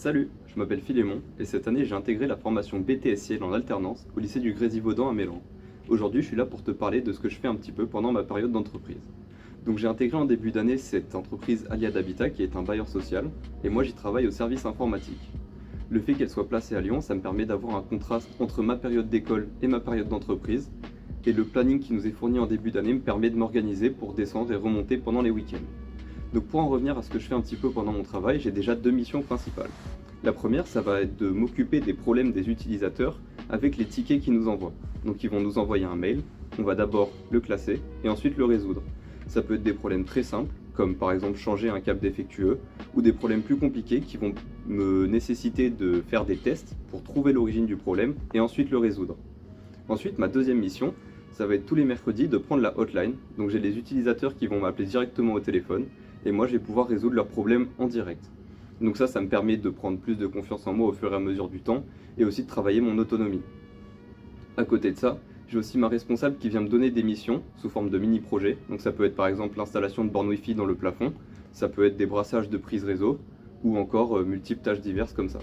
Salut, je m'appelle Philémon et cette année j'ai intégré la formation BTS en alternance au lycée du Grésivaudan à Mélan. Aujourd'hui je suis là pour te parler de ce que je fais un petit peu pendant ma période d'entreprise. Donc j'ai intégré en début d'année cette entreprise Aliad Habitat qui est un bailleur social et moi j'y travaille au service informatique. Le fait qu'elle soit placée à Lyon, ça me permet d'avoir un contraste entre ma période d'école et ma période d'entreprise et le planning qui nous est fourni en début d'année me permet de m'organiser pour descendre et remonter pendant les week-ends. Donc pour en revenir à ce que je fais un petit peu pendant mon travail, j'ai déjà deux missions principales. La première, ça va être de m'occuper des problèmes des utilisateurs avec les tickets qu'ils nous envoient. Donc ils vont nous envoyer un mail, on va d'abord le classer et ensuite le résoudre. Ça peut être des problèmes très simples, comme par exemple changer un câble défectueux, ou des problèmes plus compliqués qui vont me nécessiter de faire des tests pour trouver l'origine du problème et ensuite le résoudre. Ensuite, ma deuxième mission, ça va être tous les mercredis de prendre la hotline. Donc j'ai les utilisateurs qui vont m'appeler directement au téléphone et moi je vais pouvoir résoudre leurs problèmes en direct. Donc ça me permet de prendre plus de confiance en moi au fur et à mesure du temps et aussi de travailler mon autonomie. À côté de ça, j'ai aussi ma responsable qui vient me donner des missions sous forme de mini-projets. Donc ça peut être par exemple l'installation de bornes Wi-Fi dans le plafond, ça peut être des brassages de prises réseau ou encore multiples tâches diverses comme ça.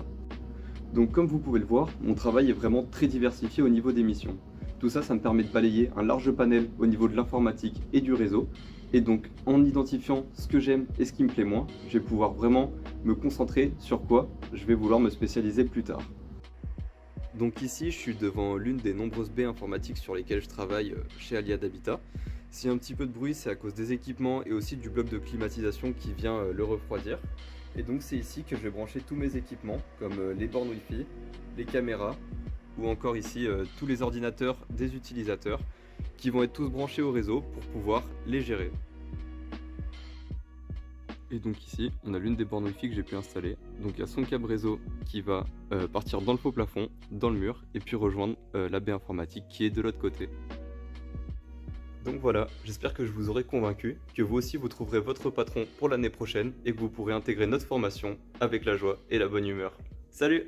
Donc comme vous pouvez le voir, mon travail est vraiment très diversifié au niveau des missions. Tout ça, ça me permet de balayer un large panel au niveau de l'informatique et du réseau. Et donc en identifiant ce que j'aime et ce qui me plaît moins, je vais pouvoir vraiment me concentrer sur quoi je vais vouloir me spécialiser plus tard. Donc ici, je suis devant l'une des nombreuses baies informatiques sur lesquelles je travaille chez Aliad Habitat. S'il y a un petit peu de bruit, c'est à cause des équipements et aussi du bloc de climatisation qui vient le refroidir. Et donc c'est ici que je vais brancher tous mes équipements, comme les bornes Wi-Fi, les caméras, ou encore ici tous les ordinateurs des utilisateurs, qui vont être tous branchés au réseau pour pouvoir les gérer. Et donc ici, on a l'une des bornes Wi-Fi que j'ai pu installer. Donc il y a son câble réseau qui va partir dans le faux plafond, dans le mur, et puis rejoindre la baie informatique qui est de l'autre côté. Donc voilà, j'espère que je vous aurai convaincu, que vous aussi vous trouverez votre patron pour l'année prochaine et que vous pourrez intégrer notre formation avec la joie et la bonne humeur. Salut!